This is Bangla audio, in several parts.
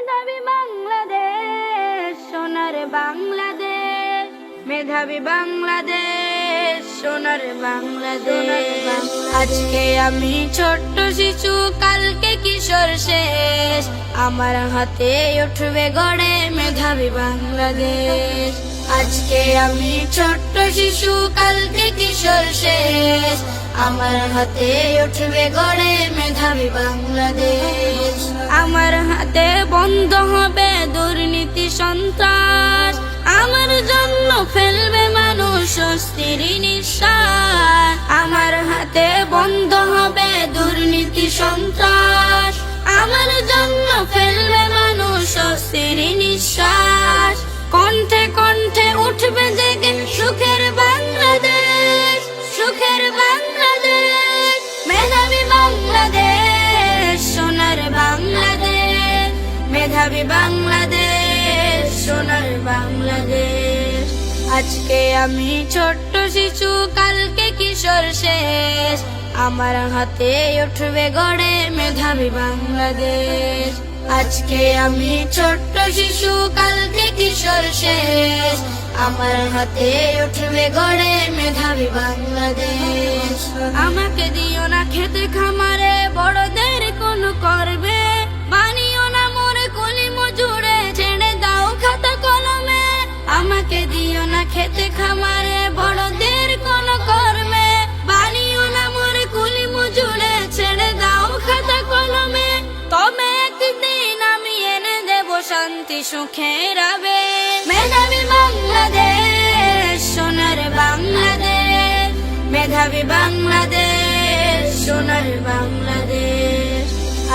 মেধাবী বাংলাদেশ, সোনার বাংলাদেশ, মেধাবী বাংলাদেশ, সোনার বাংলাদেশ। আজকে আমি ছোট্ট শিশু, কালকে কিশোর শেষ, আমার হাতে উঠবে গড়ে মেধাবী বাংলাদেশ। আজকে আমি ছোট্ট শিশু, কালকে কিশোর শেষ, আমার হাতে উঠবে গড়ে মেধাবী বাংলাদেশ। আমার হাতে বন্ধ হবে দুর্নীতি সন্ত্রাস, আমার জন্য ফেলবে মানুষ স্বস্তির নিঃশ্বাস। আমার হাতে বন্ধ হবে দুর্নীতি সন্ত্রাস, আমার জন্য ফেলবে মানুষ স্বস্তির নিঃশ্বাস। কণ্ঠে কণ্ঠে উঠবে জেগে সুখের বাংলাদেশ, সুখের বাংলাদেশ, মেধাবী বাংলাদেশ, সোনার বাংলাদেশ, মেধাবী বাংলাদেশ, সোনার বাংলাদেশ। আজকে আমি ছোট্ট শিশু, কালকে কিশোর শেষ, আমার হাতে উঠবে গড়ে মেধাবী বাংলাদেশ। আজকে আমি ছোট্ট শিশু, কালকে কিশোর শেষ, আমার হাতে উঠবে গড়ে মেধাবী বাংলাদেশ। আমাকে দিও না খেতে খামারে, বড়দের কোন করবে, বানিও না মোরে কুলি মজুরে, ছেড়ে দাও খাতা কলমে। আমাকে দিও না খেতে খামারে, বড়দের কোন করবে, বানিও না মোরে কুলি মজুরে, ছেড়ে দাও খাতা কলমে। তবে একদিন আমি এনে দেব শান্তি সুখের আবেশ। মেধাবী বাংলাদেশ, সোনার বাংলাদেশ, মেধাবী বাংলাদেশ, সোনার বাংলাদেশ।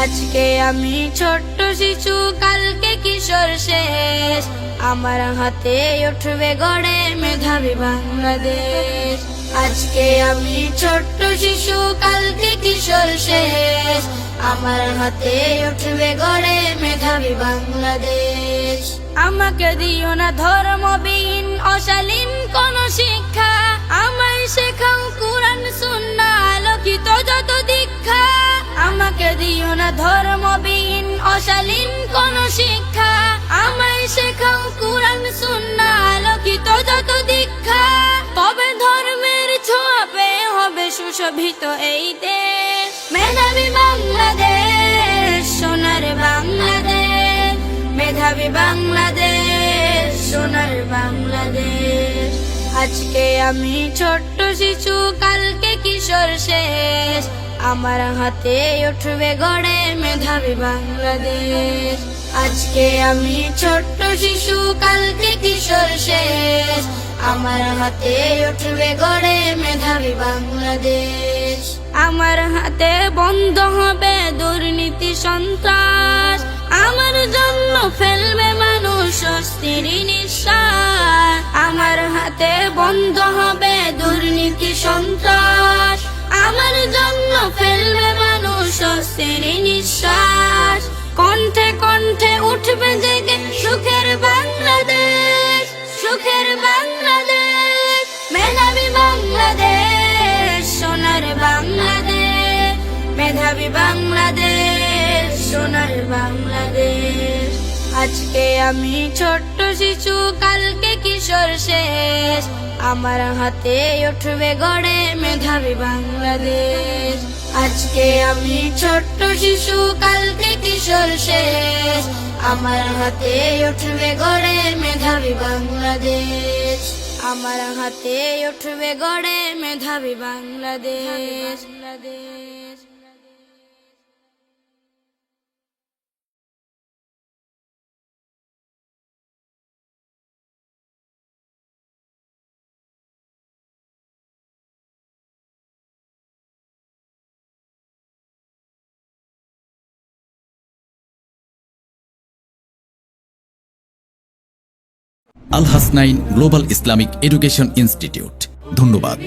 আজকে আমি ছোট্ট শিশু, কালকে কিশোর শেষ, আমার হাতে উঠবে গড়ে মেধাবী বাংলাদেশ। আজকে আমি ছোট্ট শিশু, কালকে কিশোর শেষ, আমার হাতে উঠবে গড়ে মেধাবী বাংলাদেশ। আমাকে দিও না ধর্মবিহীন অশালীন কোন শিক্ষা, আমায় শেখাও কুরআন সুন্নাহ আলোকিত যত দীক্ষা। আমাকে দিও না ধর্মবিহীন অশালীন কোন শিক্ষা, আমায় শেখাও কুরআন সুন্নাহ আলোকিত যত দীক্ষা। তবে ধর্মের ছোঁয়া পেয়ে হবে সুশোভিত এই দেশ। মেধাবী বাংলাদেশ, সোনার বাংলাদেশ, মেধাবী বাংলাদেশ, সোনার বাংলাদেশ। আজকে আমি ছোট্ট শিশু, কালকে কিশোর শেষ, আমার হাতে উঠবে গড়ে মেধাবী বাংলাদেশ। আজকে আমি ছোট্ট শিশু, কালকে কিশোর শেষ, আমার হাতে উঠবে গড়ে মেধাবী বাংলাদেশ। আমার হাতে বন্ধ হবে দুর্নীতি সন্ত্রাস, আমার জন্য ফেলবে মানুষ স্বস্তির নিঃশ্বাস। আমার হাতে বন্ধ হবে দুর্নীতি সন্ত্রাস, আমার জন্য ফেলবে মানুষ স্বস্তির নিঃশ্বাস। কণ্ঠে কণ্ঠে উঠবে জেগে সুখের বাংলাদেশ, সুখের বাংলাদেশ, মেধাবী বাংলাদেশ, সোনার বাংলাদেশ, মেধাবী বাংলাদেশ, সোনার বাংলাদেশ। আজকে আমি ছোট্ট শিশু, কালকে কিশোর শেষ, আমার হাতে উঠবে গড়ে মেধাবী বাংলাদেশ। আজকে আমি ছোট্ট শিশু, কালকে কিশোর শেষ, আমার হাতে উঠবে গড়ে মেধাবী বাংলাদেশ। আমার হাতে উঠবে গড়ে মেধাবী বাংলাদেশ। Al Hasnain Global Islamic Education Institute. ধন্যবাদ।